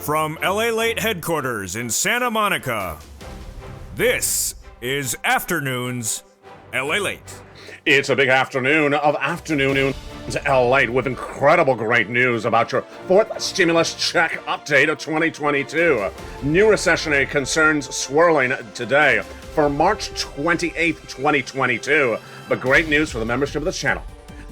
From LALATE headquarters in Santa Monica, this is Afternoons LALATE. It's a big afternoon of Afternoons LALATE with incredible great news about your fourth stimulus check update of 2022. New recessionary concerns swirling today for March 28th, 2022. But great news for the membership of the channel.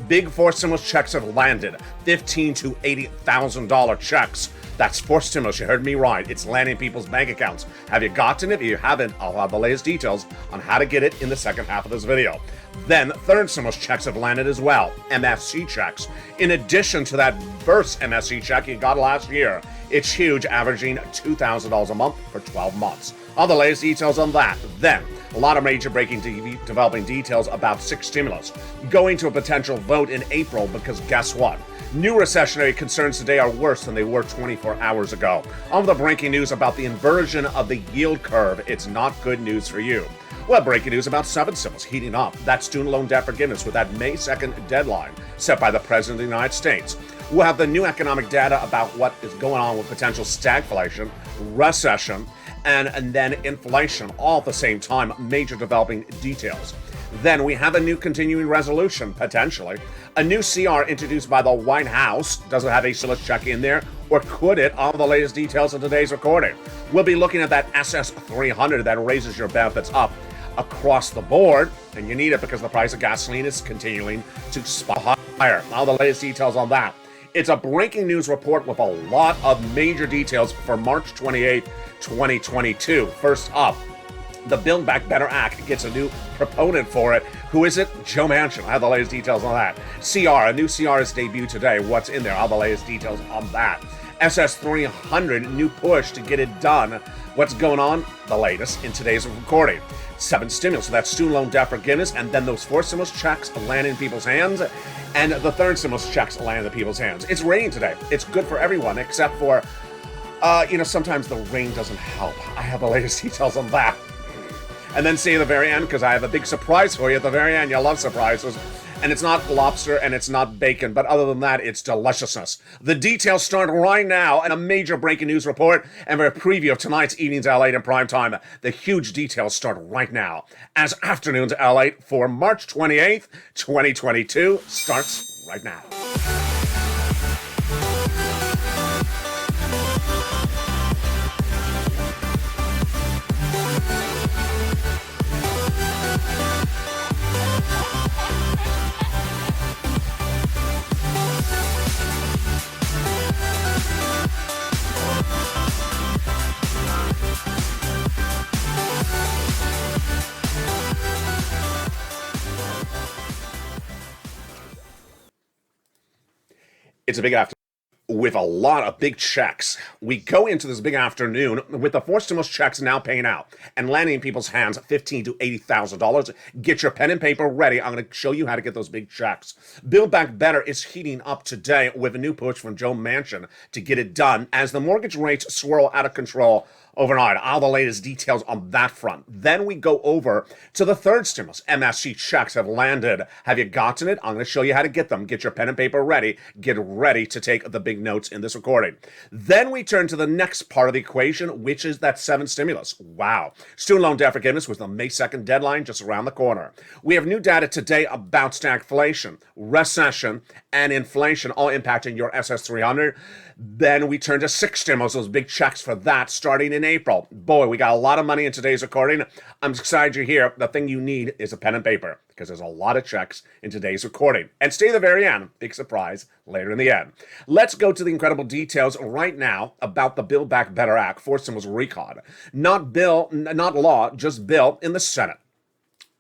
Big four stimulus checks have landed. $15,000 to $80,000 checks. That's four stimulus. You heard me right. It's landing in people's bank accounts. Have you gotten it? If you haven't, I'll have the latest details on how to get it in the second half of this video. Then third stimulus checks have landed as well. MSC checks. In addition to that first MSC check you got last year, it's huge, averaging $2,000 a month for 12 months. All the latest details on that. Then a lot of major developing details about six stimulus going to a potential vote in April because guess what? New recessionary concerns today are worse than they were 24 hours ago. On the breaking news about the inversion of the yield curve, it's not good news for you. Well, breaking news about seven stimulus heating up. That student loan debt forgiveness with that May 2nd deadline set by the President of the United States. We'll have the new economic data about what is going on with potential stagflation, recession, and then inflation all at the same time. Major developing details. Then we have a new continuing resolution, potentially. A new CR introduced by the White House. Does it have a stimulus check in there? Or could it? All the latest details in today's recording. We'll be looking at that SS 300 that raises your benefits up across the board. And you need it because the price of gasoline is continuing to spike higher. All the latest details on that. It's a breaking news report with a lot of major details for March 28, 2022. First up, the Build Back Better Act gets a new proponent for it. Who is it? Joe Manchin. I have the latest details on that. CR, a new CR is debuted today. What's in there? I have the latest details on that. SS 300, new push to get it done. What's going on? The latest in today's recording. Seven stimulus, so that's student loan debt forgiveness, and then those four stimulus checks land in people's hands, and the third stimulus checks land in people's hands. It's raining today. It's good for everyone, except for, sometimes the rain doesn't help. I have the latest details on that. And then see you at the very end, because I have a big surprise for you at the very end. You love surprises. And it's not lobster and it's not bacon, but other than that, it's deliciousness. The details start right now, and a major breaking news report, and for a preview of tonight's evening's LALATE in prime time. The huge details start right now, as Afternoons LALATE for March 28th, 2022 starts right now. It's a big afternoon with a lot of big checks. We go into this big afternoon with the four stimulus checks now paying out and landing in people's hands $15,000 to $80,000. Get your pen and paper ready. I'm going to show you how to get those big checks. Build Back Better is heating up today with a new push from Joe Manchin to get it done as the mortgage rates swirl out of control overnight. All the latest details on that front. Then we go over to the third stimulus. MSC checks have landed. Have you gotten it? I'm going to show you how to get them. Get your pen and paper ready. Get ready to take the big notes in this recording. Then we turn to the next part of the equation, which is that seven stimulus. Wow. Student loan debt forgiveness was the May 2nd deadline just around the corner. We have new data today about stagflation, recession, and inflation all impacting your SS 300. Then we turn to six stimulus, those big checks for that starting in April. Boy, we got a lot of money in today's recording. I'm excited you're here. The thing you need is a pen and paper because there's a lot of checks in today's recording. And stay to the very end. Big surprise later in the end. Let's go to the incredible details right now about the Build Back Better Act. Four stimulus recon. Not bill, not law, just bill in the Senate.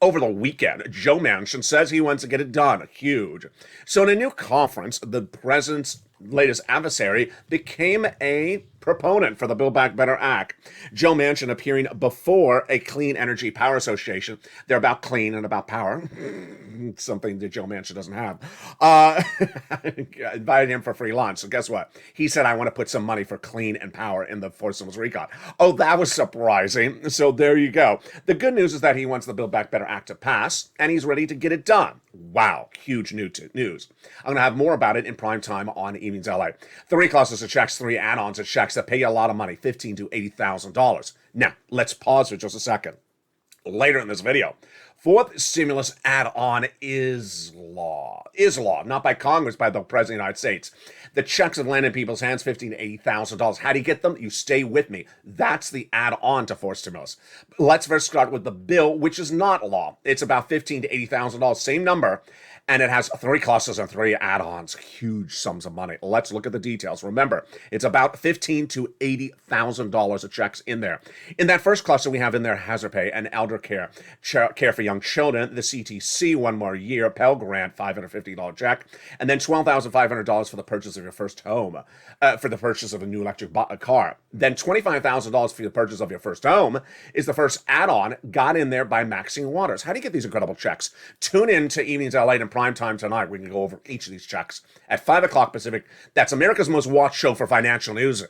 Over the weekend, Joe Manchin says he wants to get it done. Huge. So in a new conference, the president's latest adversary became a proponent for the Build Back Better Act. Joe Manchin appearing before a Clean Energy Power Association. They're about clean and about power. something that Joe Manchin doesn't have. Invited him for free lunch. So guess what? He said, I want to put some money for clean and power in the Forced Stimulus recon. Oh, that was surprising. So there you go. The good news is that he wants the Build Back Better Act to pass, and he's ready to get it done. Wow, huge news. I'm going to have more about it in prime time on Evenings LA. 3 clusters of checks, 3 add-ons of checks that pay you a lot of money, $15,000 to $80,000. Now, let's pause for just a second. Later in this video, fourth stimulus add-on is law. Is law, not by Congress, by the President of the United States. The checks have landed in people's hands, $15,000 to $80,000. How do you get them? You stay with me. That's the add-on to fourth stimulus. Let's first start with the bill, which is not law. It's about $15,000 to $80,000, same number, and it has 3 clusters and 3 add-ons, huge sums of money. Let's look at the details. Remember, it's about $15,000 to $80,000 of checks in there. In that first cluster, we have in there hazard pay and elder care, care for young children, the CTC 1 more year, Pell Grant, $550 check, and then $12,500 for the purchase of your first home, for the purchase of a new electric car. Then $25,000 for the purchase of your first home is the first add-on got in there by Maxine Waters. How do you get these incredible checks? Tune in to Evenings LA in prime time tonight. We can go over each of these checks at 5 o'clock Pacific. That's America's most watched show for financial news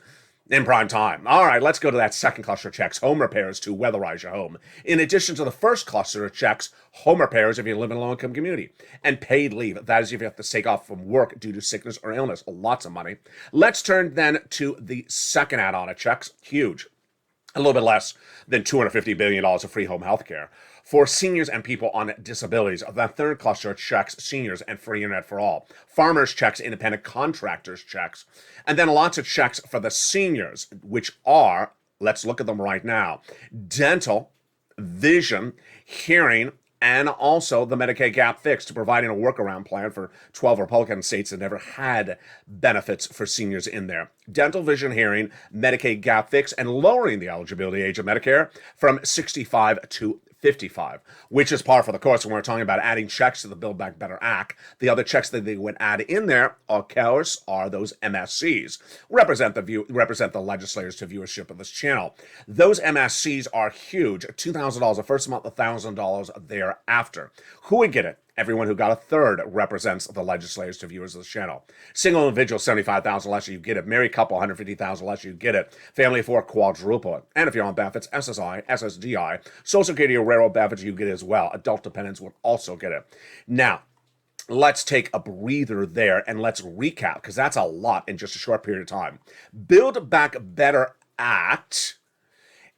in prime time. All right, let's go to that second cluster of checks, home repairs to weatherize your home. In addition to the first cluster of checks, home repairs if you live in a low-income community, and paid leave. That is if you have to take off from work due to sickness or illness. Lots of money. Let's turn then to the second add-on of checks. Huge. A little bit less than $250 billion of free home health care for seniors and people on disabilities. The third cluster checks seniors and free internet for all. Farmers checks, independent contractors checks, and then lots of checks for the seniors, which are, let's look at them right now, dental, vision, hearing, and also the Medicaid gap fix to providing a workaround plan for 12 Republican states that never had benefits for seniors in there. Dental, vision, hearing, Medicaid gap fix, and lowering the eligibility age of Medicare from 65 to 55, which is par for the course when we're talking about adding checks to the Build Back Better Act. The other checks that they would add in there, of course, are those MSCs, represent the legislators to viewership of this channel. Those MSCs are huge, $2,000 the first month, $1,000 thereafter. Who would get it? Everyone who got a third represents the legislators to viewers of this channel. Single individual, $75,000 less, you get it. Married couple, $150,000 less, you get it. Family of 4, quadruple it. And if you're on benefits, SSI, SSDI, Social Security or railroad benefits, you get it as well. Adult dependents would also get it. Now, let's take a breather there and let's recap, because that's a lot in just a short period of time. Build Back Better Act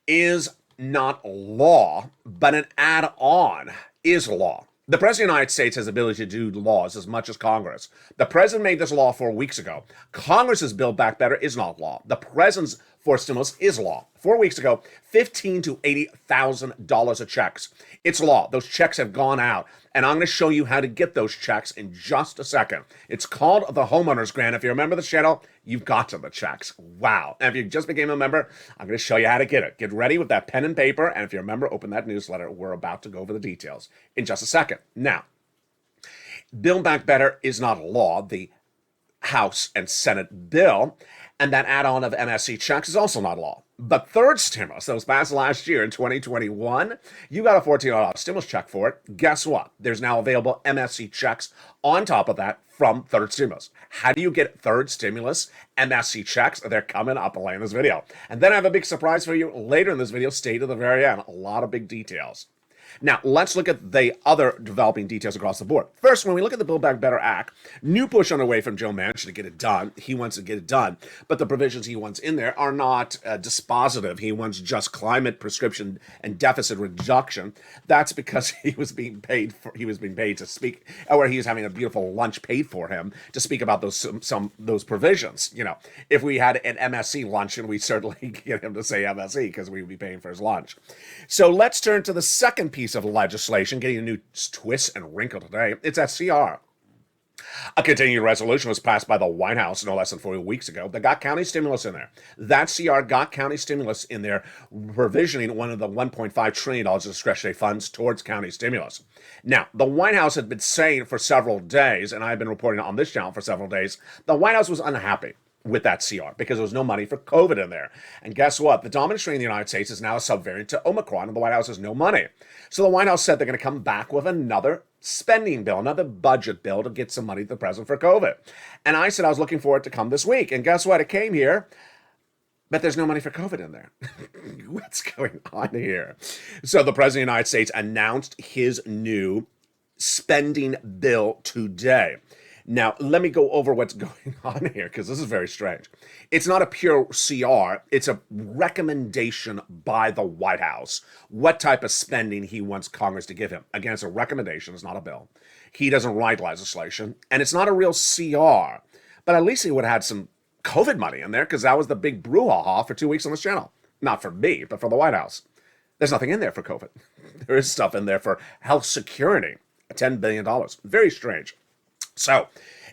is not law, but an add-on is law. The President of the United States has the ability to do laws as much as Congress. The President made this law 4 weeks ago. Congress's Build Back Better is not law. The President's forced stimulus is law. 4 weeks ago, $15,000 to $80,000 of checks. It's law. Those checks have gone out, and I'm going to show you how to get those checks in just a second. It's called the Homeowner's Grant. If you remember the channel, you've got to the checks. Wow. And if you just became a member, I'm going to show you how to get it. Get ready with that pen and paper, and if you're a member, open that newsletter. We're about to go over the details in just a second. Now, Build Back Better is not law. The House and Senate bill, and that add-on of MSC checks is also not law. But third stimulus that was passed last year in 2021, you got a $14 stimulus check for it. Guess what? There's now available MSC checks on top of that from third stimulus. How do you get third stimulus MSC checks? They're coming up later in this video. And then I have a big surprise for you later in this video. Stay to the very end. A lot of big details. Now, let's look at the other developing details across the board. First, when we look at the Build Back Better Act, new push on the way from Joe Manchin to get it done. He wants to get it done, but the provisions he wants in there are not dispositive. He wants just climate prescription and deficit reduction. That's because he was being paid to speak, or he was having a beautiful lunch paid for him to speak about those provisions. You know, if we had an MSC luncheon, we'd certainly get him to say MSC because we would be paying for his lunch. So let's turn to the second piece of legislation, getting a new twist and wrinkle today. It's that CR. A continuing resolution was passed by the White House no less than 4 weeks ago that got county stimulus in there. That CR got county stimulus in there, provisioning one of the $1.5 trillion of discretionary funds towards county stimulus. Now, the White House had been saying for several days, and I've been reporting on this channel for several days, the White House was unhappy with that CR because there was no money for COVID in there. And guess what? The dominant strain in the United States is now a subvariant to Omicron, and the White House has no money. So the White House said they're going to come back with another spending bill, another budget bill to get some money to the president for COVID. And I said I was looking for it to come this week. And guess what? It came here. But there's no money for COVID in there. What's going on here? So the president of the United States announced his new spending bill today. Now, let me go over what's going on here, because this is very strange. It's not a pure CR. It's a recommendation by the White House what type of spending he wants Congress to give him. Again, it's a recommendation. It's not a bill. He doesn't write legislation, and it's not a real CR. But at least he would have had some COVID money in there, because that was the big brouhaha for 2 weeks on this channel. Not for me, but for the White House. There's nothing in there for COVID. There is stuff in there for health security, $10 billion. Very strange. So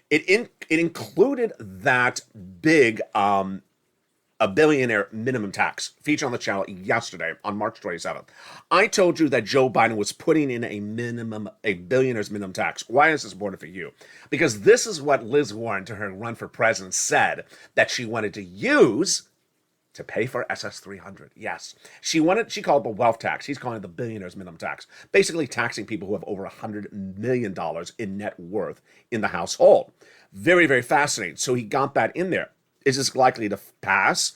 it included that big a billionaire minimum tax featured on the channel yesterday on March 27th. I told you that Joe Biden was putting in a billionaire's minimum tax. Why is this important for you? Because this is what Liz Warren, to her run for president, said that she wanted to use to pay for SS300. Yes. She called it the wealth tax. He's calling it the billionaire's minimum tax. Basically taxing people who have over $100 million in net worth in the household. Very, very fascinating. So he got that in there. Is this likely to pass?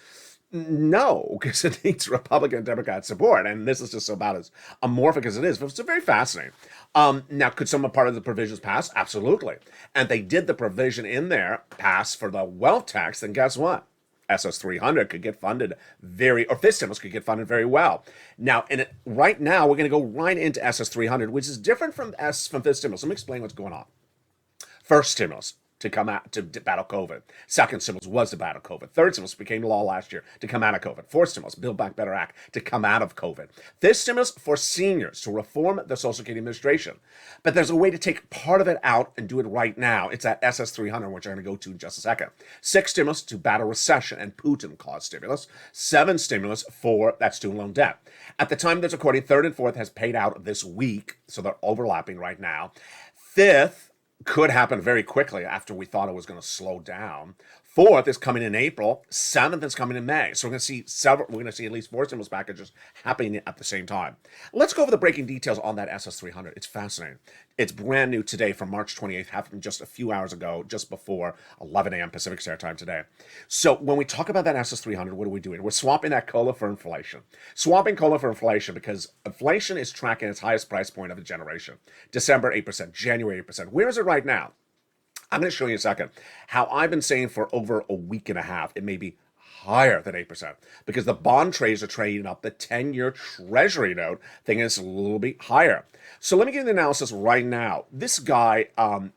No, because it needs Republican and Democrat support. And this is just about as amorphic as it is. But it's very fascinating. Now, could some part of the provisions pass? Absolutely. And they did the provision in there pass for the wealth tax. Then guess what? SS300 could get funded or this stimulus could get funded very well. Now, right now, we're going to go right into SS300, which is different from this stimulus. Let me explain what's going on. First stimulus to come out to battle COVID. Second stimulus was to battle COVID. Third stimulus became law last year to come out of COVID. Fourth stimulus, Build Back Better Act, to come out of COVID. Fifth stimulus for seniors to reform the Social Security Administration. But there's a way to take part of it out and do it right now. It's at SS300, which I'm going to go to in just a second. Sixth stimulus to battle recession and Putin-caused stimulus. Seventh stimulus for that student loan debt. At the time of this recording, third and fourth has paid out this week, so they're overlapping right now. Fifth could happen very quickly after we thought it was going to slow down. Fourth is coming in April. Seventh is coming in May. So we're going to see at least 4 stimulus packages happening at the same time. Let's go over the breaking details on that SS300. It's fascinating. It's brand new today from March 28th, happened just a few hours ago, just before 11 a.m. Pacific Standard Time today. So when we talk about that SS300, what are we doing? We're swapping that COLA for inflation. Swapping COLA for inflation because inflation is tracking its highest price point of a generation. December 8%, January 8%. Where is it right now? I'm going to show you in a second how I've been saying for over a week and a half it may be higher than 8% because the bond trades are trading up. The 10-year Treasury note thing is a little bit higher. So let me give you the analysis right now. This guy,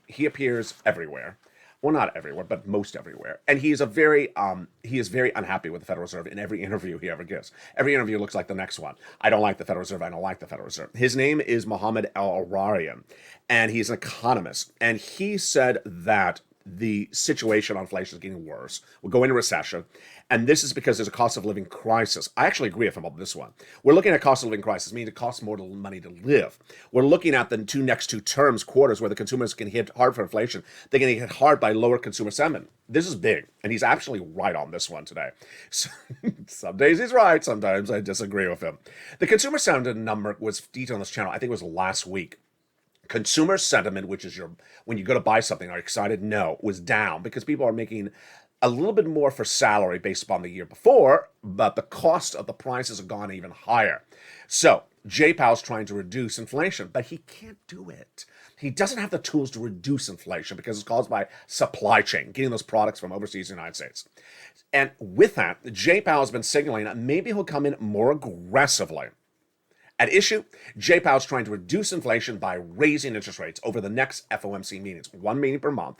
he appears everywhere. Well, not everywhere, but most everywhere. And he is very unhappy with the Federal Reserve in every interview he ever gives. Every interview looks like the next one. I don't like the Federal Reserve. I don't like the Federal Reserve. His name is Mohammed El-Ararian, and he's an economist. And he said that the situation on inflation is getting worse. We'll go into recession. And this is because there's a cost of living crisis. I actually agree with him on this one. We're looking at cost of living crisis, meaning it costs more money to live. We're looking at the next two quarters, where the consumers can hit hard for inflation. They're going to get hit hard by lower consumer sentiment. This is big. And he's actually right on this one today. So, some days he's right. Sometimes I disagree with him. The consumer sentiment number was detailed on this channel. I think it was last week. Consumer sentiment, which is when you go to buy something, are you excited? No, was down because people are making a little bit more for salary based upon the year before, but the cost of the prices have gone even higher. So Jay Powell's trying to reduce inflation, but he can't do it. He doesn't have the tools to reduce inflation because it's caused by supply chain, getting those products from overseas to the United States. And with that, Jay Powell's been signaling that maybe he'll come in more aggressively. At issue, Jay Powell's trying to reduce inflation by raising interest rates over the next FOMC meetings, 1 meeting per month.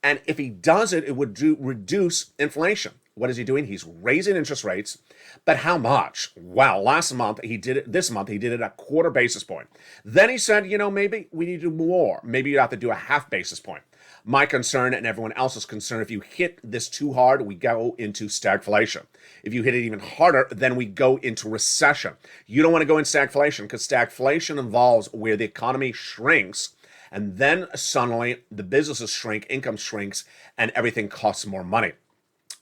And if he does it, it would reduce inflation. What is he doing? He's raising interest rates, but how much? Well, last month he did it. This month he did it a 1/4 basis point. Then he said, maybe we need to do more. Maybe you have to do a 1/2 basis point. My concern and everyone else's concern, if you hit this too hard, we go into stagflation. If you hit it even harder, then we go into recession. You don't want to go in stagflation because stagflation involves where the economy shrinks and then suddenly the businesses shrink, income shrinks, and everything costs more money.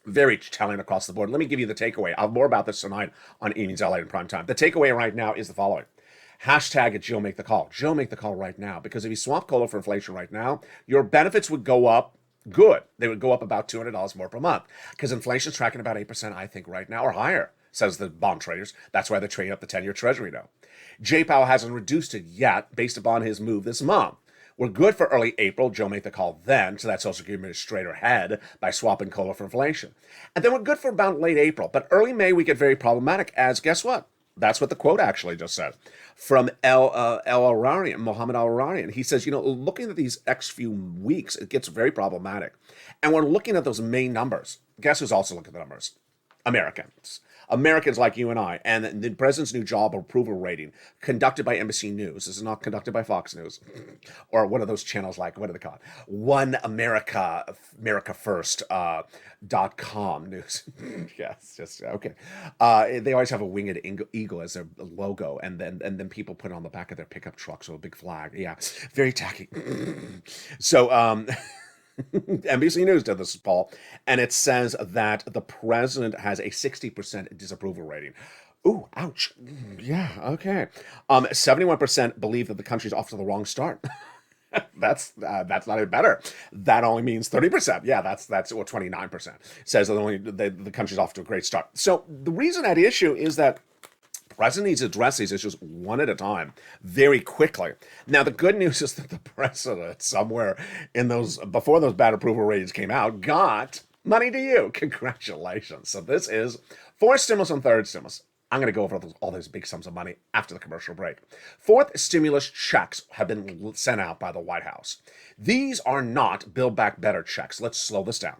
Very telling across the board. Let me give you the takeaway. I'll have more about this tonight on Evenings LA in prime time. The takeaway right now is the following. Hashtag Joe make the call. Joe make the call right now. Because if you swap COLA for inflation right now, your benefits would go up good. They would go up about $200 more per month. Because inflation's tracking about 8%, I think, right now, or higher, says the bond traders. That's why they're trading up the 10-year Treasury note. Jay Powell hasn't reduced it yet based upon his move this month. We're good for early April. Joe made the call then to that Social Security Administrator head by swapping COLA for inflation. And then we're good for about late April. But early May, we get very problematic as, guess what? That's what the quote actually just said from Mohammed Al-Ararian. He says, looking at these next few weeks, it gets very problematic. And we're looking at those main numbers. Guess who's also looking at the numbers? Americans. Americans like you and I, and the president's new job approval rating conducted by NBC News. This is not conducted by Fox News or one of those channels like, what do they call it? One America First .com news. Yes, just okay. They always have a winged eagle as their logo, and then people put it on the back of their pickup trucks with a big flag. Yeah, very tacky. So NBC News did this, Paul, and it says that the president has a 60% disapproval rating. Ooh, ouch. Yeah, okay. 71% believe that the country's off to the wrong start. That's not even better. That only means 30%. Yeah, that's 29% says that the country's off to a great start. So the reason at issue is that the president needs to address these issues one at a time, very quickly. Now, the good news is that the president, somewhere in before those bad approval ratings came out, got money to you. Congratulations. So this is fourth stimulus and third stimulus. I'm going to go over all those big sums of money after the commercial break. Fourth stimulus checks have been sent out by the White House. These are not Build Back Better checks. Let's slow this down.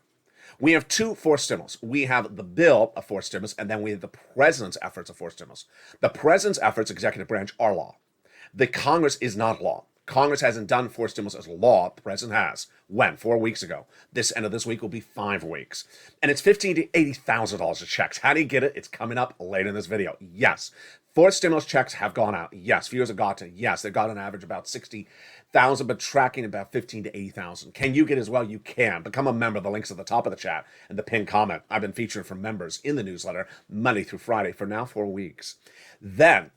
We have two fourth stimulus. We have the bill of fourth stimulus, and then we have the president's efforts of fourth stimulus. The president's efforts, executive branch, are law. The Congress is not law. Congress hasn't done fourth stimulus as law. The president has. When? 4 weeks ago. This end of this week will be 5 weeks. And it's $15,000 to $80,000 of checks. How do you get it? It's coming up later in this video. Yes. Fourth stimulus checks have gone out. Yes. Viewers have got to. Yes. They've got an average about 60,000, but tracking about 15 to 80,000. Can you get as well? You can. Become a member. The link's at the top of the chat and the pinned comment. I've been featuring for members in the newsletter Monday through Friday for now 4 weeks. Then,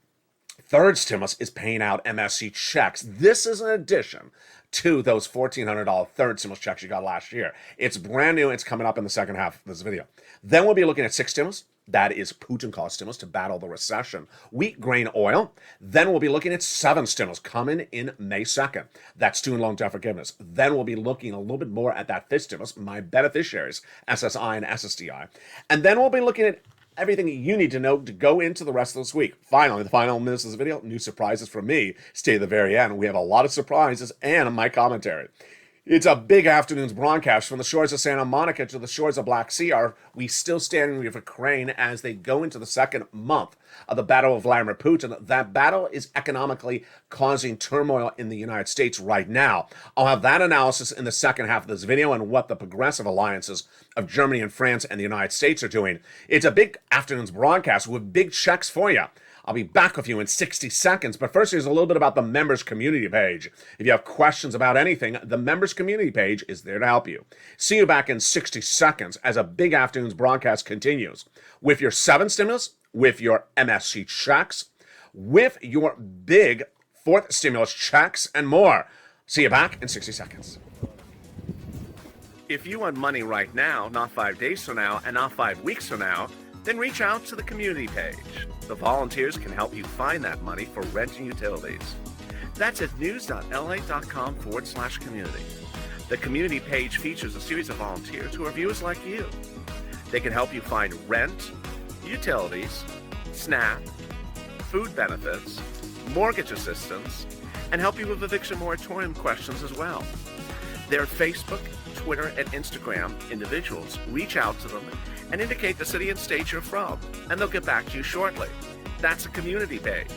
third stimulus is paying out MSC checks. This is an addition to those $1,400 third stimulus checks you got last year. It's brand new. It's coming up in the second half of this video. Then we'll be looking at sixth stimulus. That is Putin-caused stimulus to battle the recession. Wheat, grain, oil. Then we'll be looking at seventh stimulus coming in May 2nd. That's student loan debt forgiveness. Then we'll be looking a little bit more at that fifth stimulus, my beneficiaries, SSI and SSDI. And then we'll be looking at everything you need to know to go into the rest of this week. Finally, the final minutes of this video, new surprises from me. Stay to the very end. We have a lot of surprises and my commentary. It's a big afternoon's broadcast from the shores of Santa Monica to the shores of Black Sea. Are we still standing with Ukraine as they go into the second month of the battle of Vladimir Putin? That battle is economically causing turmoil in the United States right now. I'll have that analysis in the second half of this video and what the progressive alliances of Germany and France and the United States are doing. It's a big afternoon's broadcast with big checks for you. I'll be back with you in 60 seconds, but first here's a little bit about the members community page. If you have questions about anything, the members community page is there to help you. See you back in 60 seconds as a big afternoon's broadcast continues with your seventh stimulus, with your MSC checks, with your big fourth stimulus checks, and more. See you back in 60 seconds. If you want money right now, not 5 days from now, and not 5 weeks from now, then reach out to the community page. The volunteers can help you find that money for rent and utilities. That's at news.la.com/community. The community page features a series of volunteers who are viewers like you. They can help you find rent, utilities, SNAP, food benefits, mortgage assistance, and help you with eviction moratorium questions as well. They're Facebook, Twitter, and Instagram individuals. Reach out to them and indicate the city and state you're from, and they'll get back to you shortly. That's a community page.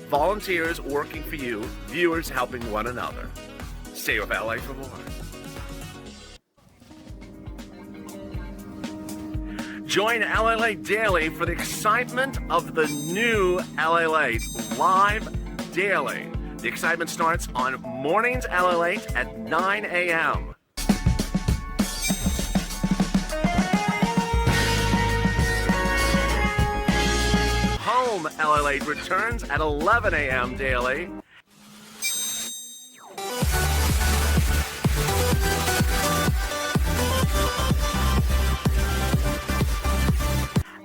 Volunteers working for you, viewers helping one another. Stay with LA for more. Join LALATE Daily for the excitement of the new LALATE live daily. The excitement starts on mornings LALATE at 9 a.m. home. LALATE returns at 11 a.m. daily.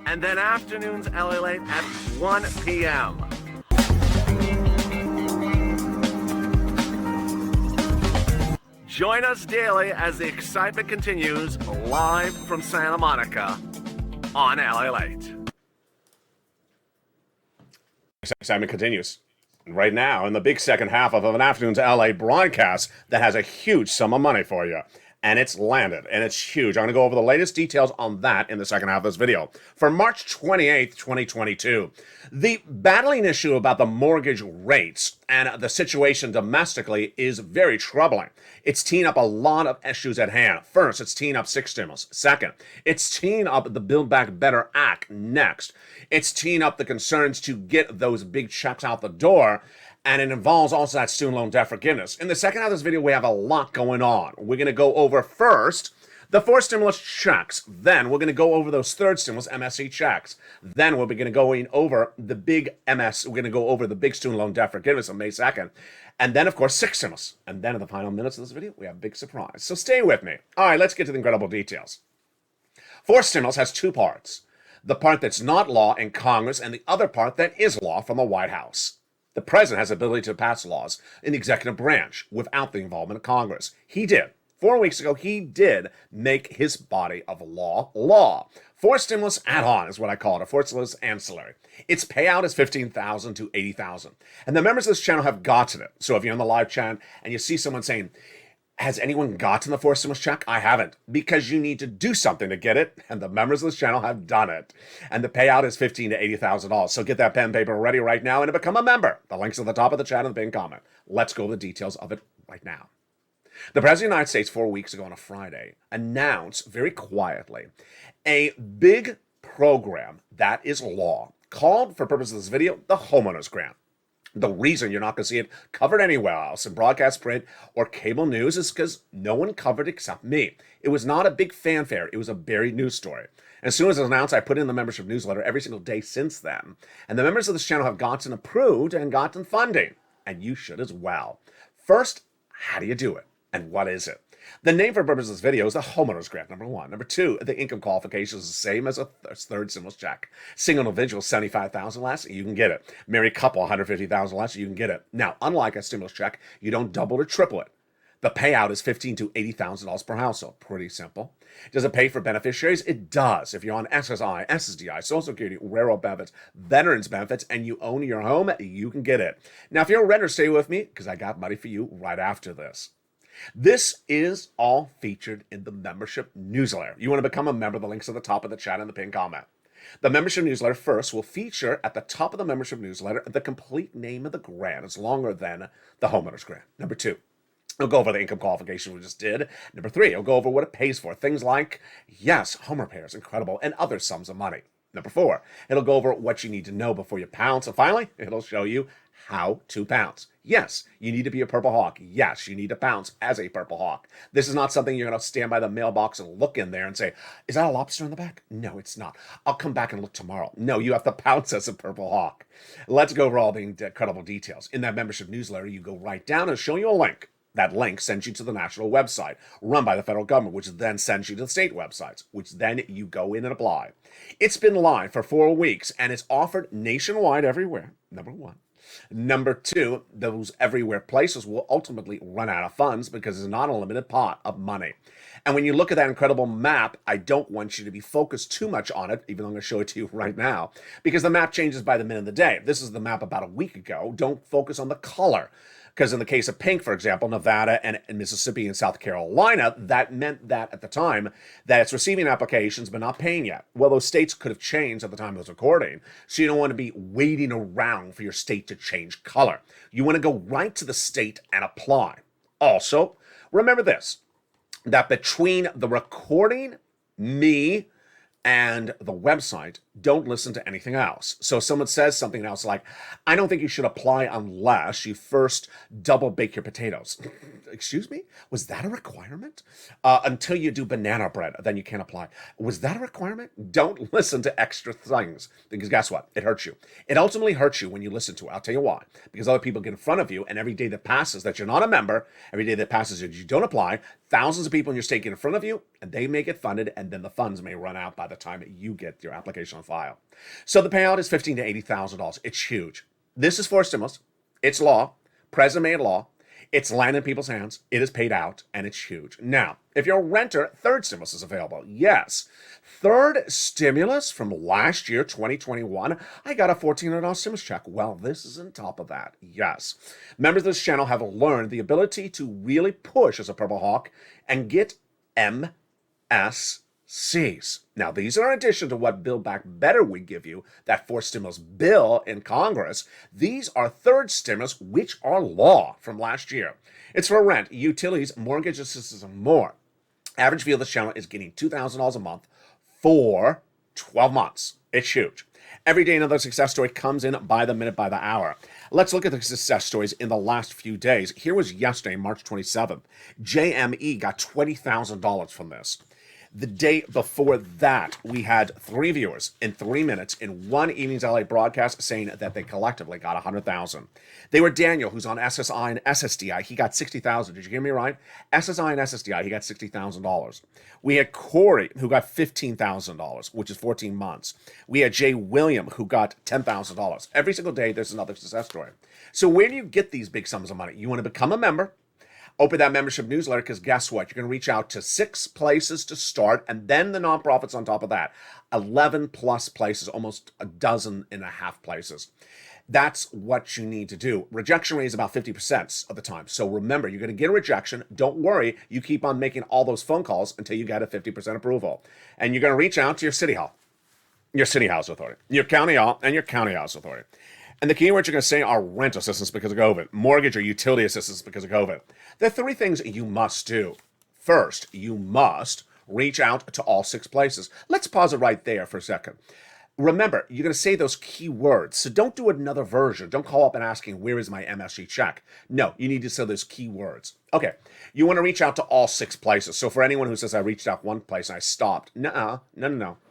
And then afternoons LALATE at 1 p.m. Join us daily as the excitement continues live from Santa Monica on LALATE. Excitement continues. Right now, in the big second half of an afternoon's LA broadcast that has a huge sum of money for you. And it's landed, and it's huge. I'm going to go over the latest details on that in the second half of this video. For March 28th, 2022, the battling issue about the mortgage rates and the situation domestically is very troubling. It's teeing up a lot of issues at hand. First, it's teeing up 6 stimulus. Second, it's teeing up the Build Back Better Act. Next, it's teeing up the concerns to get those big checks out the door. And it involves also that student loan debt forgiveness. In the second half of this video, we have a lot going on. We're going to go over first the 4 stimulus checks. Then we're going to go over those 3rd stimulus MSE checks. Then we're going to go over the big We're going to go over the big student loan debt forgiveness on May 2nd. And then, of course, 6 stimulus. And then in the final minutes of this video, we have a big surprise. So stay with me. All right, let's get to the incredible details. 4 stimulus has 2 parts. The part that's not law in Congress and the other part that is law from the White House. The president has the ability to pass laws in the executive branch without the involvement of Congress. He did. 4 weeks ago, he did make his body of law. 4 stimulus add-on is what I call it, a 4 stimulus ancillary. Its payout is $15,000 to $80,000. And the members of this channel have gotten it. So if you're on the live chat and you see someone saying, has anyone gotten the 4 stimulus check? I haven't, because you need to do something to get it, and the members of this channel have done it. And the payout is $15,000 to $80,000. So get that pen and paper ready right now and become a member. The link's at the top of the chat and the pinned comment. Let's go over the details of it right now. The President of the United States 4 weeks ago on a Friday announced very quietly a big program that is law called, for purposes of this video, the Homeowners Grant. The reason you're not going to see it covered anywhere else in broadcast, print, or cable news is because no one covered except me. It was not a big fanfare. It was a buried news story. As soon as it was announced, I put in the membership newsletter every single day since then. And the members of this channel have gotten approved and gotten funding. And you should as well. First, how do you do it? And what is it? The name for purposes of this video is the Homeowners Grant, number 1. Number 2, the income qualification is the same as a 3rd stimulus check. Single individual, $75,000 less, you can get it. Married couple, $150,000 less, you can get it. Now, unlike a stimulus check, you don't double or triple it. The payout is $15,000 to $80,000 per household. Pretty simple. Does it pay for beneficiaries? It does. If you're on SSI, SSDI, Social Security, railroad benefits, veterans benefits, and you own your home, you can get it. Now, if you're a renter, stay with me, because I got money for you right after this. This is all featured in the membership newsletter. You want to become a member, the link's at the top of the chat and the pinned comment. The membership newsletter first will feature at the top of the membership newsletter the complete name of the grant. It's longer than the Homeowners Grant. Number 2, it'll go over the income qualification we just did. Number 3, it'll go over what it pays for. Things like, yes, home repairs, incredible, and other sums of money. Number 4, it'll go over what you need to know before you pounce. And finally, it'll show you how to pounce. Yes, you need to be a Purple Hawk. Yes, you need to pounce as a Purple Hawk. This is not something you're going to stand by the mailbox and look in there and say, is that a lobster in the back? No, it's not. I'll come back and look tomorrow. No, you have to pounce as a Purple Hawk. Let's go over all the incredible details. In that membership newsletter, you go right down and show you a link. That link sends you to the national website run by the federal government, which then sends you to the state websites, which then you go in and apply. It's been live for 4 weeks, and it's offered nationwide everywhere, number 1. Number 2, those everywhere places will ultimately run out of funds because it's not a limited pot of money. And when you look at that incredible map, I don't want you to be focused too much on it, even though I'm going to show it to you right now, because the map changes by the minute of the day. This is the map about a week ago. Don't focus on the color. Because in the case of pink, for example, Nevada and Mississippi and South Carolina, that meant that at the time that it's receiving applications but not paying yet. Well, those states could have changed at the time of this recording, so you don't want to be waiting around for your state to change color. You want to go right to the state and apply. Also, remember this, that between the recording, me, and the website don't listen to anything else. So someone says something else like, I don't think you should apply unless you first double bake your potatoes. Excuse me? Was that a requirement? Until you do banana bread, then you can't apply. Was that a requirement? Don't listen to extra things, because guess what? It hurts you. It ultimately hurts you when you listen to it. I'll tell you why. Because other people get in front of you, and every day that passes that you're not a member, every day that passes that you don't apply, thousands of people in your state get in front of you, and they may get funded, and then the funds may run out by the time you get your application on file. So the payout is $15,000 to $80,000. It's huge. This is for stimulus. It's law. President made law. It's land in people's hands. It is paid out, and it's huge. Now, if you're a renter, third stimulus is available. Yes. Third stimulus from last year, 2021, I got a $1,400 stimulus check. Well, this is on top of that. Yes. Members of this channel have learned the ability to really push as a Purple Hawk and get MSCs. Now, these are in addition to what Build Back Better would give you, that fourth stimulus bill in Congress. These are third stimulus, which are law from last year. It's for rent, utilities, mortgage assistance, and more. Average view of this channel is getting $2,000 a month for 12 months. It's huge. Every day another success story comes in by the minute, by the hour. Let's look at the success stories in the last few days. Here was yesterday, March 27th. JME got $20,000 from this. The day before that, we had 3 viewers in 3 minutes in one evening's LA broadcast saying that they collectively got 100,000. They were Daniel, who's on SSI and SSDI. He got 60,000. Did you hear me right? SSI and SSDI, he got $60,000. We had Corey, who got $15,000, which is 14 months. We had Jay William, who got $10,000. Every single day, there's another success story. So where do you get these big sums of money? You want to become a member. Open that membership newsletter, because guess what? You're going to reach out to 6 places to start, and then the nonprofits on top of that. 11 plus places, almost a dozen and a half places. That's what you need to do. Rejection rate is about 50% of the time. So remember, you're going to get a rejection. Don't worry. You keep on making all those phone calls until you get a 50% approval. And you're going to reach out to your city hall, your city house authority, your county hall, and your county house authority. And the keywords you're going to say are rent assistance because of COVID, mortgage or utility assistance because of COVID. There are 3 things you must do. First, you must reach out to all 6 places. Let's pause it right there for a second. Remember, you're going to say those key words, so don't do another version. Don't call up and asking, where is my MSG check? No, you need to say those key words. Okay, you want to reach out to all 6 places. So for anyone who says, I reached out one place and I stopped, no.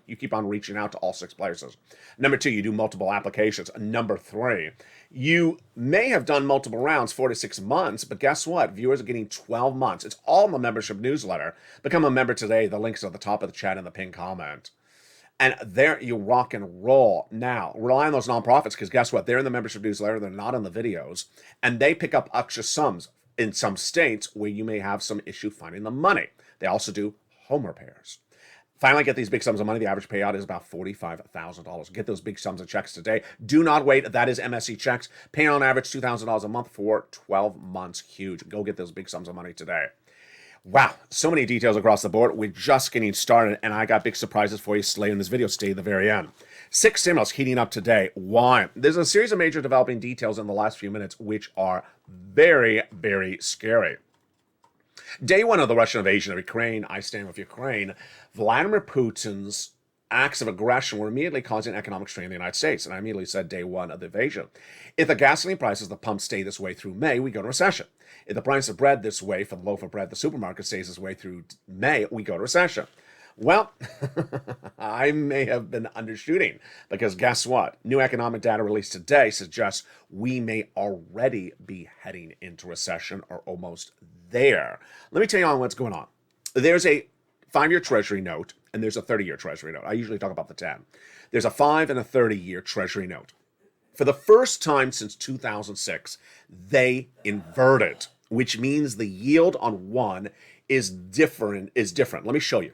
You keep on reaching out to all 6 places. Number 2, you do multiple applications. Number 3, you may have done multiple rounds, 4 to 6 months, but guess what? Viewers are getting 12 months. It's all in the membership newsletter. Become a member today. The link's at the top of the chat and the pinned comment. And there you rock and roll. Now, rely on those nonprofits, because guess what? They're in the membership newsletter. They're not in the videos. And they pick up extra sums in some states where you may have some issue finding the money. They also do home repairs. Finally, get these big sums of money. The average payout is about $45,000. Get those big sums of checks today. Do not wait. That is MSC checks. Pay on average $2,000 a month for 12 months. Huge. Go get those big sums of money today. Wow, so many details across the board. We're just getting started, and I got big surprises for you later in this video. Stay to the very end. 6 stimulus heating up today. Why? There's a series of major developing details in the last few minutes, which are very, very scary. Day 1 of the Russian invasion of Ukraine, I stand with Ukraine, Vladimir Putin's acts of aggression were immediately causing economic strain in the United States. And I immediately said day 1 of the invasion. If the gasoline prices at the pump stay this way through May, we go to recession. If the price of bread this way for the loaf of bread at the supermarket stays this way through May, we go to recession. Well, I may have been undershooting, because guess what? New economic data released today suggests we may already be heading into recession or almost there. Let me tell you on what's going on. There's a 5-year Treasury note and there's a 30-year Treasury note. I usually talk about the 10. There's a 5 and a 30-year Treasury note. For the first time since 2006, they inverted, which means the yield on one is different. Let me show you.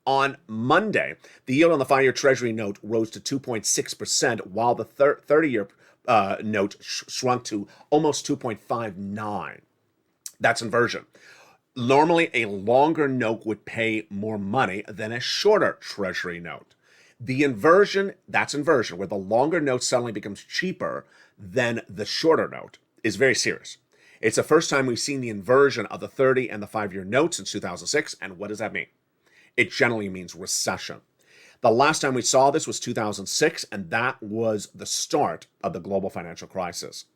On Monday, the yield on the 5-year Treasury note rose to 2.6%, while the 30-year note shrunk to almost 2.59. That's inversion. Normally, a longer note would pay more money than a shorter Treasury note. The inversion, that's inversion, where the longer note suddenly becomes cheaper than the shorter note, is very serious. It's the first time we've seen the inversion of the 30 and the 5-year note since 2006, and what does that mean? It generally means recession. The last time we saw this was 2006, and that was the start of the global financial crisis.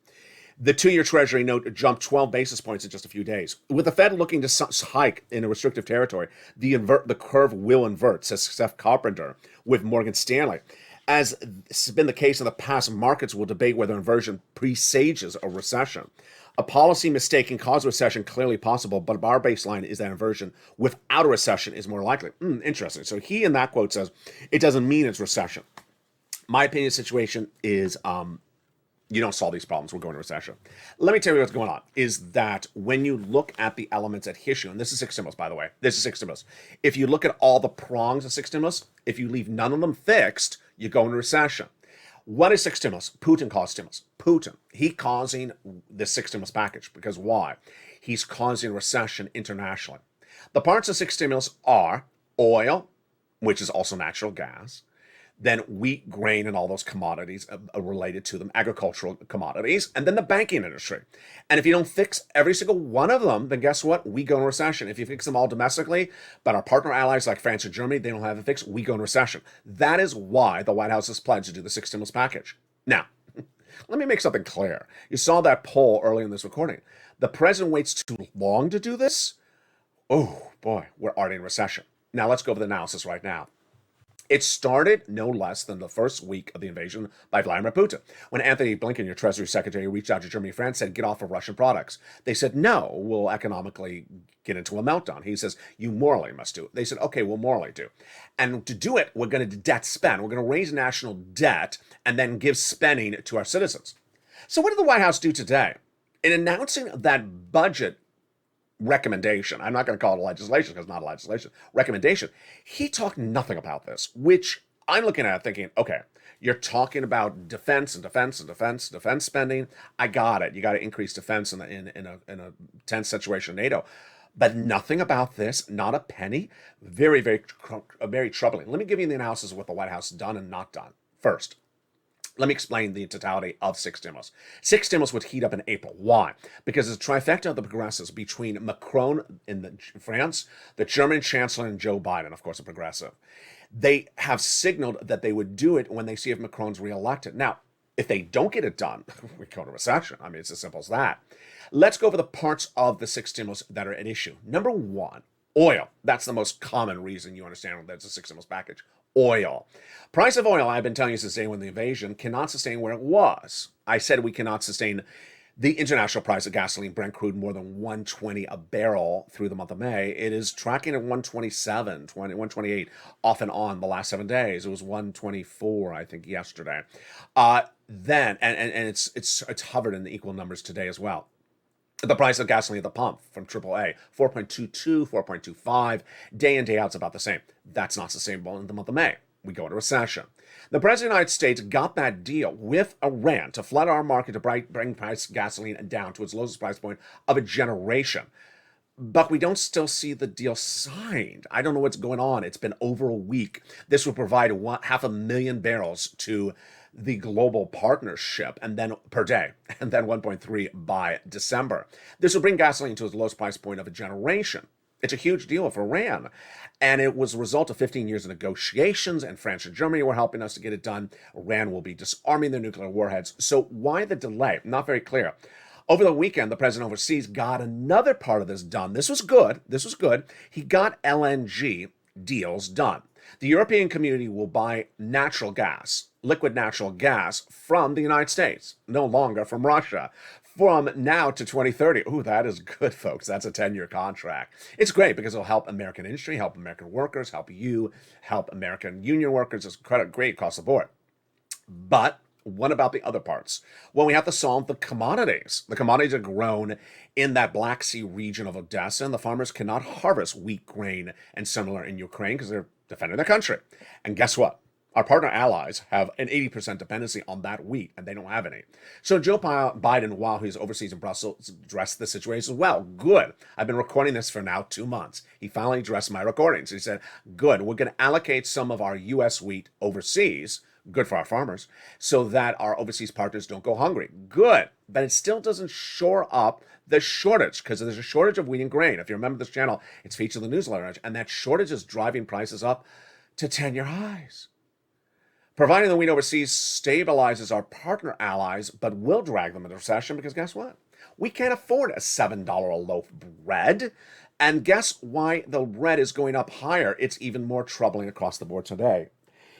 The 2-year Treasury note jumped 12 basis points in just a few days. With the Fed looking to hike in a restrictive territory, the curve will invert, says Seth Carpenter with Morgan Stanley. As has been the case in the past, markets will debate whether inversion presages a recession. A policy mistake can cause a recession, clearly possible, but our baseline is that inversion without a recession is more likely. Interesting. So he in that quote says, it doesn't mean it's recession. My opinion of the situation is you don't solve these problems, we're going to recession. Let me tell you what's going on, is that when you look at the elements at issue, and this is six stimulus, by the way, this is six stimulus. If you look at all the prongs of six stimulus, if you leave none of them fixed, you go into recession. What is six stimulus? Putin caused stimulus. Putin, he causing the six stimulus package, because why? He's causing recession internationally. The parts of six stimulus are oil, which is also natural gas, then wheat, grain, and all those commodities related to them, agricultural commodities, and then the banking industry. And if you don't fix every single one of them, then guess what? We go in recession. If you fix them all domestically, but our partner allies like France and Germany, they don't have it fixed, we go in recession. That is why the White House has pledged to do the six stimulus package. Now, let me make something clear. You saw that poll early in this recording. The president waits too long to do this? Oh, boy, we're already in recession. Now, let's go over the analysis right now. It started no less than the first week of the invasion by Vladimir Putin, when Anthony Blinken, your Treasury Secretary, reached out to Germany and France, said, get off of Russian products. They said, no, we'll economically get into a meltdown. He says, you morally must do it. They said, okay, we'll morally do. And to do it, we're going to debt spend. We're going to raise national debt and then give spending to our citizens. So what did the White House do today? In announcing that budget recommendation, I'm not going to call it a legislation because it's not a legislation, recommendation, he talked nothing about this, which I'm looking at thinking, okay, you're talking about defense spending. I got it. You got to increase defense in a tense situation in NATO. But nothing about this, not a penny. Very, very, very troubling. Let me give you the analysis of what the White House done and not done. First, let me explain the totality of six stimulus. Six stimulus would heat up in April. Why? Because it's a trifecta of the progressives between Macron in France, the German chancellor, and Joe Biden, of course, a progressive. They have signaled that they would do it when they see if Macron's reelected. Now, if they don't get it done, we go to recession. I mean, it's as simple as that. Let's go over the parts of the six stimulus that are at issue. Number one, oil. That's the most common reason you understand that's a six stimulus package. Oil. Price of oil, I've been telling you since day when the invasion, cannot sustain where it was. I said we cannot sustain the international price of gasoline, Brent crude, more than 120 a barrel through the month of May. It is tracking at 127, 128 off and on the last 7 days. It was 124, I think, yesterday. Then it's hovered in the equal numbers today as well. The price of gasoline at the pump from AAA, 4.22, 4.25, day in, day out, it's about the same. That's not sustainable in the month of May. We go into recession. The President of the United States got that deal with Iran to flood our market to bring price gasoline down to its lowest price point of a generation. But we don't still see the deal signed. I don't know what's going on. It's been over a week. This will provide 500,000 barrels to the global partnership, and then per day, and then 1.3 by December. This will bring gasoline to its lowest price point of a generation. It's a huge deal for Iran. And it was a result of 15 years of negotiations, and France and Germany were helping us to get it done. Iran will be disarming their nuclear warheads. So why the delay? Not very clear. Over the weekend, the president overseas got another part of this done. This was good. He got LNG deals done. The European community will buy natural gas, liquid natural gas, from the United States, no longer from Russia, from now to 2030. Ooh, that is good, folks. That's a 10-year contract. It's great because it'll help American industry, help American workers, help you, help American union workers. It's great across the board. But what about the other parts? Well, we have to solve the commodities. The commodities are grown in that Black Sea region of Odessa, and the farmers cannot harvest wheat, grain, and similar in Ukraine because they're defending their country. And guess what? Our partner allies have an 80% dependency on that wheat, and they don't have any. So Joe Biden, while he's overseas in Brussels, addressed the situation well. Good. I've been recording this for now 2 months. He finally addressed my recordings. He said, good, we're going to allocate some of our U.S. wheat overseas, good for our farmers, so that our overseas partners don't go hungry. Good. But it still doesn't shore up the shortage, because there's a shortage of wheat and grain. If you remember this channel, it's featured in the newsletter, and that shortage is driving prices up to 10-year highs. Providing the wheat overseas stabilizes our partner allies, but will drag them into recession because guess what? We can't afford a $7 a loaf bread. And guess why the bread is going up higher? It's even more troubling across the board today.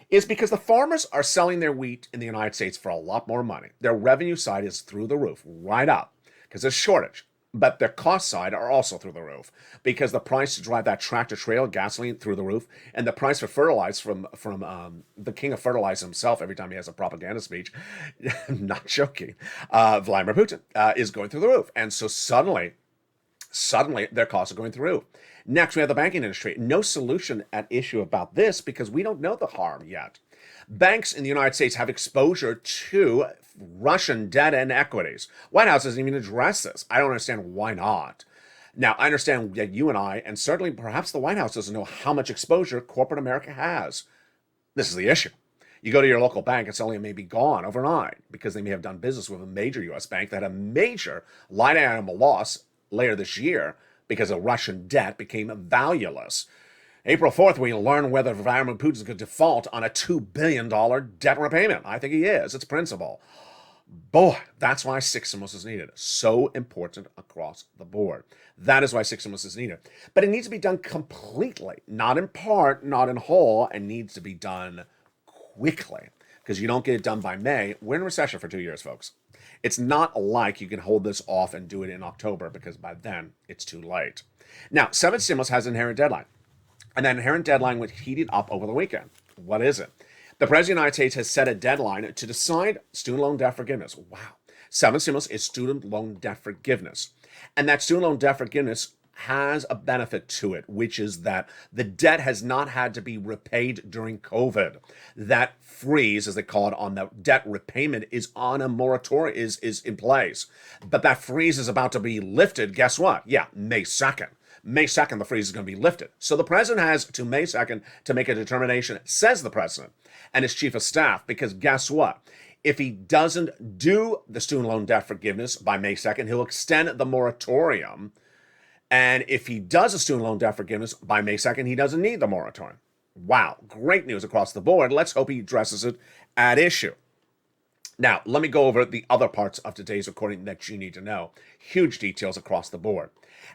Is because the farmers are selling their wheat in the United States for a lot more money. Their revenue side is through the roof, right up, because there's shortage. But their cost side are also through the roof because the price to drive that tractor trailer gasoline through the roof, and the price for fertilizer from the king of fertilizer himself every time he has a propaganda speech, not joking, Vladimir Putin is going through the roof, and so suddenly their costs are going through the roof. Next, we have the banking industry. No solution at issue about this because we don't know the harm yet. Banks in the United States have exposure to Russian debt and equities. White House doesn't even address this. I don't understand why not. Now, I understand that you and I, and certainly perhaps the White House doesn't know how much exposure corporate America has. This is the issue. You go to your local bank, it's only maybe gone overnight because they may have done business with a major U.S. bank that had a major line item loss later this year because the Russian debt became valueless. April 4th, we learn whether Vladimir Putin is going to default on a $2 billion debt repayment. I think he is. It's principle. Boy, that's why six stimulus is needed. So important across the board. That is why six stimulus is needed. But it needs to be done completely, not in part, not in whole, and needs to be done quickly. Because you don't get it done by May. We're in recession for 2 years, folks. It's not like you can hold this off and do it in October because by then it's too late. Now, 7 stimulus has an inherent deadline. And that inherent deadline was heated up over the weekend. What is it? The President of the United States has set a deadline to decide student loan debt forgiveness. Wow. 7 stimulus is student loan debt forgiveness. And that student loan debt forgiveness has a benefit to it, which is that the debt has not had to be repaid during COVID. That freeze, as they call it, on the debt repayment is on a moratorium, is in place. But that freeze is about to be lifted. Guess what? Yeah, May 2nd. May 2nd, the freeze is going to be lifted. So the president has to May 2nd to make a determination, says the president and his chief of staff, because guess what? If he doesn't do the student loan debt forgiveness by May 2nd, he'll extend the moratorium. And if he does a student loan debt forgiveness by May 2nd, he doesn't need the moratorium. Wow, great news across the board. Let's hope he addresses it at issue. Now, let me go over the other parts of today's recording that you need to know. Huge details across the board.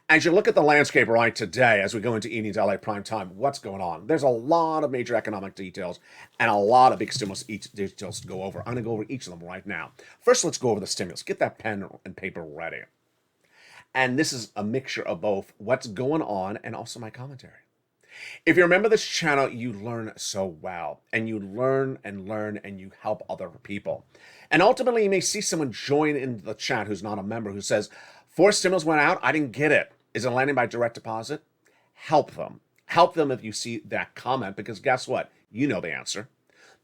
As you look at the landscape right today, as we go into evening's LA prime time, what's going on? There's a lot of major economic details and a lot of big stimulus details to go over. I'm going to go over each of them right now. First, let's go over the stimulus. Get that pen and paper ready. And this is a mixture of both what's going on and also my commentary. If you remember this channel, you learn so well, and you learn and you help other people. And ultimately, you may see someone join in the chat who's not a member who says, 4 stimulus went out, I didn't get it. Is it landing by direct deposit? Help them. Help them if you see that comment, because guess what? You know the answer.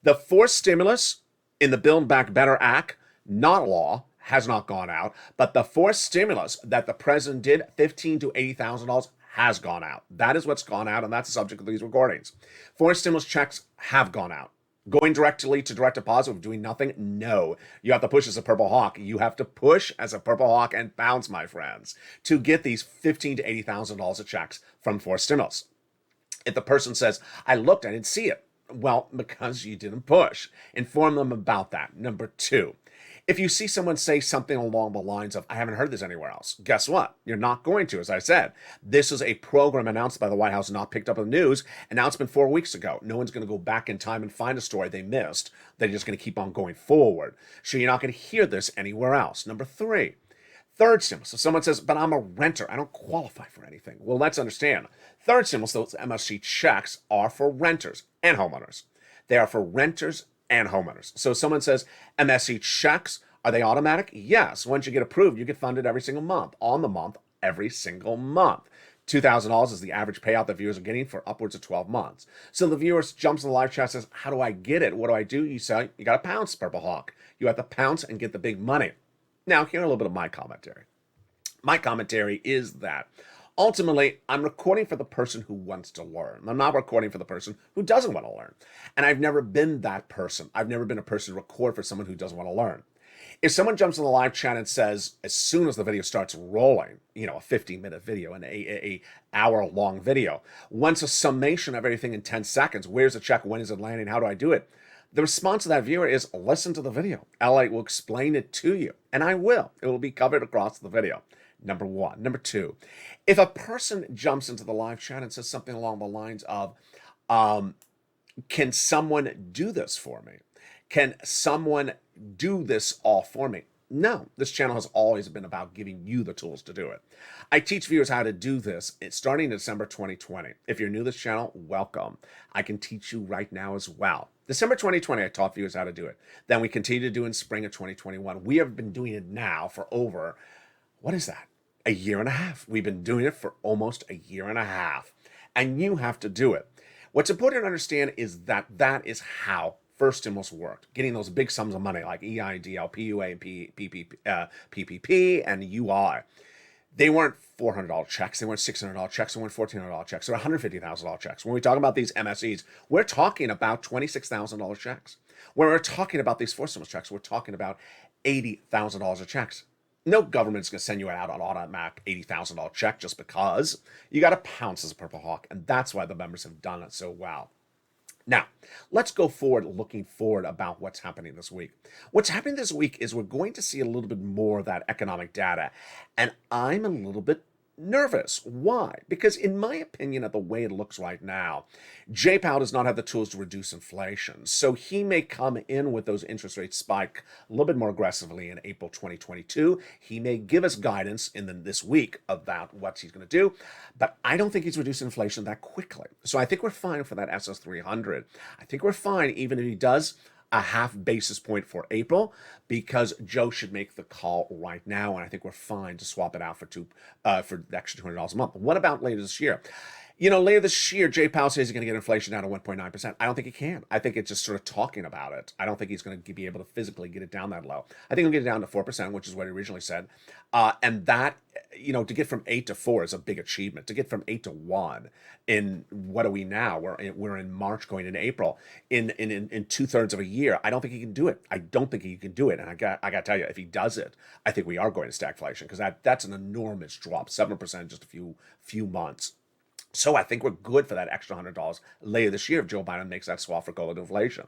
The 4th stimulus in the Build Back Better Act, not law, has not gone out, but the 4th stimulus that the president did, $15,000 to $80,000, has gone out. That is what's gone out, and that's the subject of these recordings. 4 stimulus checks have gone out. Going directly to direct deposit with doing nothing? No. You have to push as a Purple Hawk. You have to push as a Purple Hawk and bounce, my friends, to get these $15,000 to $80,000 of checks from 4 stimulus. If the person says, I looked, I didn't see it. Well, because you didn't push. Inform them about that. Number 2. If you see someone say something along the lines of, I haven't heard this anywhere else, guess what? You're not going to, as I said. This is a program announced by the White House, not picked up in the news, announcement 4 weeks ago. No one's going to go back in time and find a story they missed. They're just going to keep on going forward. So you're not going to hear this anywhere else. Number 3, 3rd stimulus. If someone says, but I'm a renter, I don't qualify for anything. Well, let's understand. 3rd stimulus, those MSC checks are for renters and homeowners. They are for renters and homeowners. So someone says MSC checks, are they automatic? Yes. Once you get approved, you get funded every single month, on the month, every single month. $2,000 is the average payout that viewers are getting for upwards of 12 months. So the viewer jumps in the live chat and says, how do I get it? What do I do? You say, you got to pounce, Purple Hawk. You have to pounce and get the big money. Now, here a little bit of my commentary. My commentary is that ultimately, I'm recording for the person who wants to learn. I'm not recording for the person who doesn't want to learn. And I've never been that person. I've never been a person to record for someone who doesn't want to learn. If someone jumps in the live chat and says, as soon as the video starts rolling, a 15-minute video and a hour-long video, wants a summation of everything in 10 seconds, where's the check, when is it landing, how do I do it? The response of that viewer is, listen to the video. LALATE will explain it to you, and I will. It will be covered across the video. Number one. Number two, if a person jumps into the live chat and says something along the lines of, can someone do this for me? Can someone do this all for me? No, this channel has always been about giving you the tools to do it. I teach viewers how to do this starting in December 2020. If you're new to this channel, welcome. I can teach you right now as well. December 2020, I taught viewers how to do it. Then we continue to do in spring of 2021. We have been doing it now for over, what is that? A year and a half. We've been doing it for almost a year and a half. And you have to do it. What's important to understand is that that is how first stimulus worked. Getting those big sums of money like EIDL, PUA, and PPP, and UI. They weren't $400 checks. They weren't $600 checks. They weren't $1,400 checks. They were $150,000 checks. When we talk about these MSEs, we're talking about $26,000 checks. When we're talking about these first stimulus checks, we're talking about $80,000 of checks. No government's going to send you out an automatic $80,000 check just because. You got to pounce as a Purple Hawk, and that's why the members have done it so well. Now, let's go forward, looking forward about what's happening this week. What's happening this week is we're going to see a little bit more of that economic data, and I'm a little bit nervous. Why? Because in my opinion, of the way it looks right now, Jay Powell does not have the tools to reduce inflation. So he may come in with those interest rates spike a little bit more aggressively in April 2022. He may give us guidance in this week about what he's going to do, but I don't think he's reducing inflation that quickly. So I think we're fine for that SS300. I think we're fine even if he does a half basis point for April, because Joe should make the call right now, and I think we're fine to swap it out for the extra $200 a month. What about later this year? Later this year, Jay Powell says he's going to get inflation down to 1.9%. I don't think he can. I think it's just sort of talking about it. I don't think he's going to be able to physically get it down that low. I think he'll get it down to 4%, which is what he originally said. And that, to get from 8 to 4 is a big achievement. To get from 8 to 1 in, what are we now? We're in March going into April. In 2/3 of a year, I don't think he can do it. I don't think he can do it. And I got to tell you, if he does it, I think we are going to stagflation, because that's an enormous drop, 7% in just a few months. So I think we're good for that extra $100 later this year if Joe Biden makes that swap for gold inflation.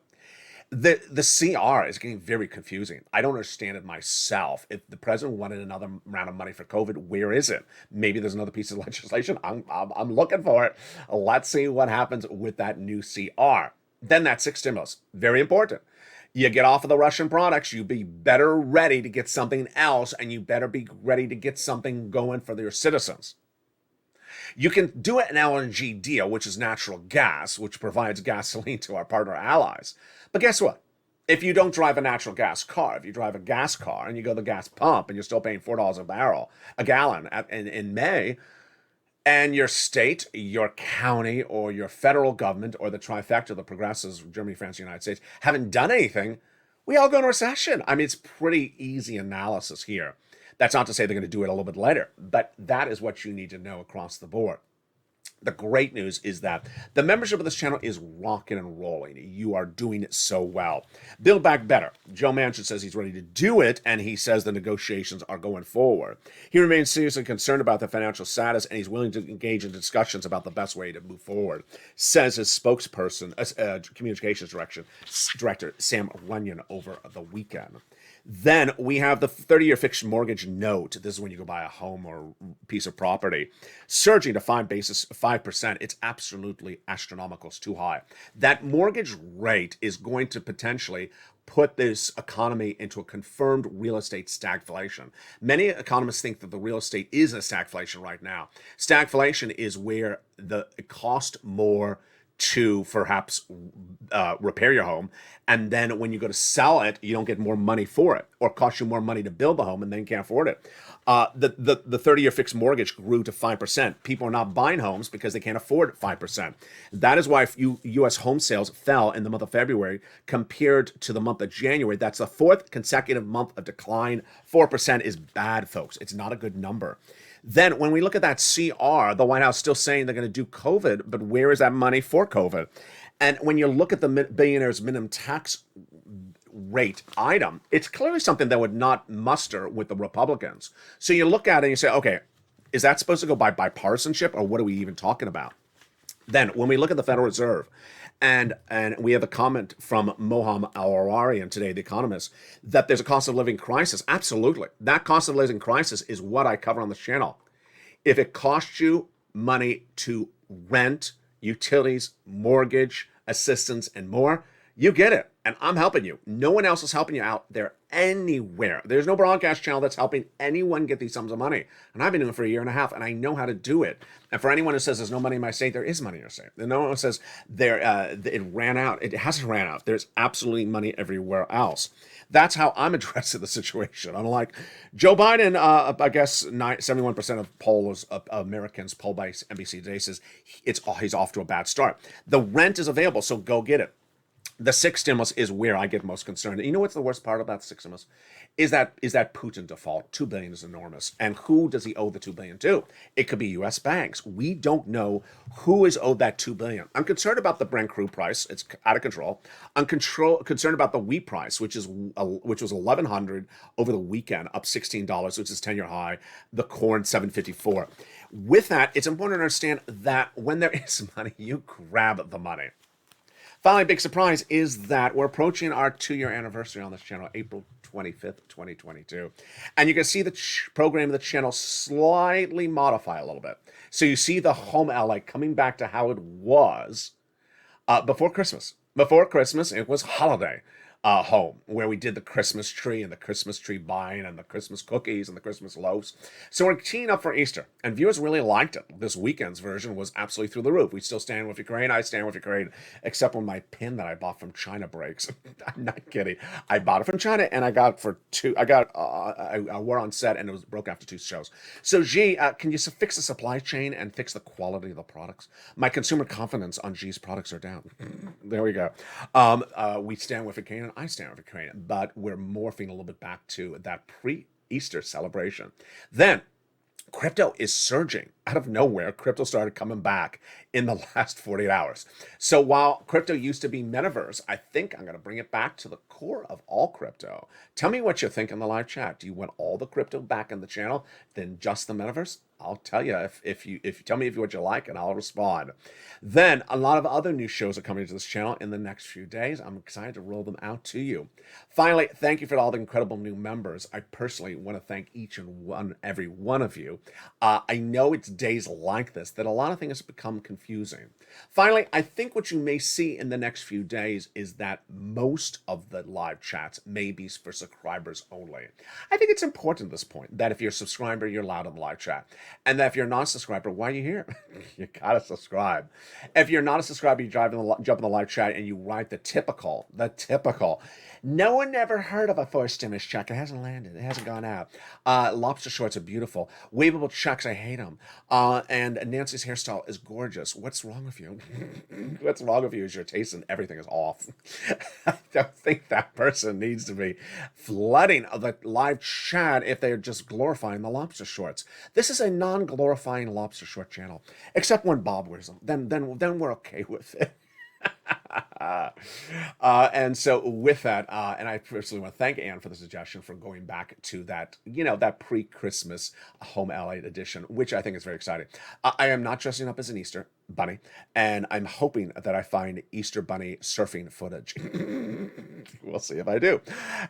The CR is getting very confusing. I don't understand it myself. If the president wanted another round of money for COVID, where is it? Maybe there's another piece of legislation. I'm looking for it. Let's see what happens with that new CR. Then that sixth stimulus, very important. You get off of the Russian products, you be better ready to get something else, and you better be ready to get something going for your citizens. You can do an LNG deal, which is natural gas, which provides gasoline to our partner allies. But guess what? If you don't drive a natural gas car, if you drive a gas car and you go to the gas pump and you're still paying $4 a gallon in May, and your state, your county, or your federal government, or the trifecta, the progressives, Germany, France, the United States, haven't done anything, we all go into recession. I mean, it's pretty easy analysis here. That's not to say they're going to do it a little bit later, but that is what you need to know across the board. The great news is that the membership of this channel is rocking and rolling. You are doing it so well. Build Back Better. Joe Manchin says he's ready to do it, and he says the negotiations are going forward. He remains seriously concerned about the financial status, and he's willing to engage in discussions about the best way to move forward, says his spokesperson, communications director, Sam Runyon, over the weekend. Then we have the 30-year fixed mortgage note. This is when you go buy a home or piece of property, surging to 5%. It's absolutely astronomical. It's too high. That mortgage rate is going to potentially put this economy into a confirmed real estate stagflation. Many economists think that the real estate is a stagflation right now. Stagflation is where it costs more to perhaps repair your home, and then when you go to sell it, you don't get more money for it, or cost you more money to build the home, and then you can't afford it. The 30-year fixed mortgage grew to 5%. People are not buying homes because they can't afford 5%. That is why U.S. home sales fell in the month of February compared to the month of January. That's the fourth consecutive month of decline. 4% is bad, folks. It's not a good number. Then when we look at that CR, the White House still saying they're going to do COVID, but where is that money for COVID? And when you look at the billionaires' minimum tax rate item, it's clearly something that would not muster with the Republicans. So you look at it and you say, okay, is that supposed to go by bipartisanship, or what are we even talking about? Then, when we look at the Federal Reserve, and we have a comment from Moham Al-Arari today, The Economist, that there's a cost of living crisis. Absolutely. That cost of living crisis is what I cover on this channel. If it costs you money to rent, utilities, mortgage, assistance, and more, you get it. And I'm helping you. No one else is helping you out there anywhere. There's no broadcast channel that's helping anyone get these sums of money. And I've been doing it for a year and a half, and I know how to do it. And for anyone who says there's no money in my state, there is money in your state. And no one says it ran out. It hasn't ran out. There's absolutely money everywhere else. That's how I'm addressing the situation. Unlike Joe Biden, I guess 71% of pollers, of Americans polled by NBC today says he's off to a bad start. The rent is available, so go get it. The sixth stimulus is where I get most concerned. And you know what's the worst part about the sixth stimulus? Is that Putin default. $2 billion is enormous. And who does he owe the $2 billion to? It could be U.S. banks. We don't know who is owed that $2 billion. I'm concerned about the Brent crude price. It's out of control. I'm concerned about the wheat price, which was $1,100 over the weekend, up $16, which is 10-year high. The corn, $7.54. With that, it's important to understand that when there is money, you grab the money. Finally, big surprise is that we're approaching our 2-year anniversary on this channel, April 25th, 2022. And you can see the program of the channel slightly modify a little bit. So you see the home LA coming back to how it was before Christmas. Before Christmas, it was holiday home, where we did the Christmas tree and the Christmas tree buying and the Christmas cookies and the Christmas loaves. So we're teeing up for Easter, and viewers really liked it. This weekend's version was absolutely through the roof. We still stand with Ukraine. I stand with Ukraine, except when my pin that I bought from China breaks. I'm not kidding. I bought it from China, and I got it for two. I wore on set, and it was broke after 2 shows. So G, can you fix the supply chain and fix the quality of the products? My consumer confidence on G's products are down. There we go. We stand with Ukraine. I stand with Ukraine, but we're morphing a little bit back to that pre-Easter celebration. Then crypto is surging out of nowhere. Crypto started coming back in the last 48 hours. So while crypto used to be metaverse, I think I'm going to bring it back to the core of all crypto. Tell me what you think in the live chat. Do you want all the crypto back in the channel than just the metaverse? I'll tell you if you tell me what you like, and I'll respond. Then a lot of other new shows are coming to this channel in the next few days. I'm excited to roll them out to you. Finally, thank you for all the incredible new members. I personally want to thank each and every one of you. I know it's days like this that a lot of things become confusing. Finally, I think what you may see in the next few days is that most of the live chats may be for subscribers only. I think it's important at this point that if you're a subscriber, you're allowed in the live chat. And that if you're not a subscriber, why are you here? You gotta subscribe. If you're not a subscriber, you jump in the live chat and you write the typical. No one ever heard of a first stimulus check. It hasn't landed. It hasn't gone out. Lobster shorts are beautiful. Waveable checks, I hate them. And Nancy's hairstyle is gorgeous. What's wrong with you? What's wrong with you is your taste in everything is off. I don't think that person needs to be flooding the live chat if they're just glorifying the lobster shorts. This is a non-glorifying lobster short channel, except when Bob wears them. Then we're okay with it. And so with that, and I personally want to thank Anne for the suggestion for going back to that, that pre-Christmas home LA edition, which I think is very exciting. I am not dressing up as an Easter bunny, and I'm hoping that I find Easter bunny surfing footage. We'll see if I do.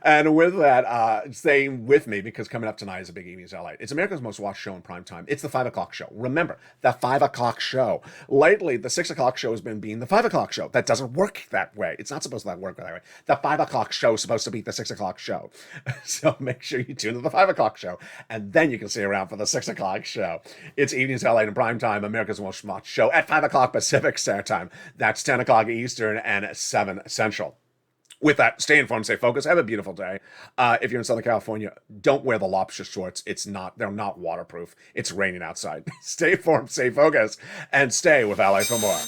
And with that, stay with me, because coming up tonight is a big evening's LA. It's America's most watched show in prime time. It's the 5 o'clock show. Remember, that 5 o'clock show. Lately, the 6 o'clock show has been being the 5 o'clock show. That doesn't work that way. It's not supposed to work that way. The 5 o'clock show is supposed to be the 6 o'clock show. So make sure you tune to the 5 o'clock show, and then you can stay around for the 6 o'clock show. It's evenings LA in prime time, America's most watched show at 5 o'clock Pacific Standard Time. That's 10 o'clock Eastern and 7 Central. With that, stay informed, stay focused. Have a beautiful day. If you're in Southern California, don't wear the lobster shorts. They're not waterproof. It's raining outside. Stay informed, stay focused, and stay with Ally for more.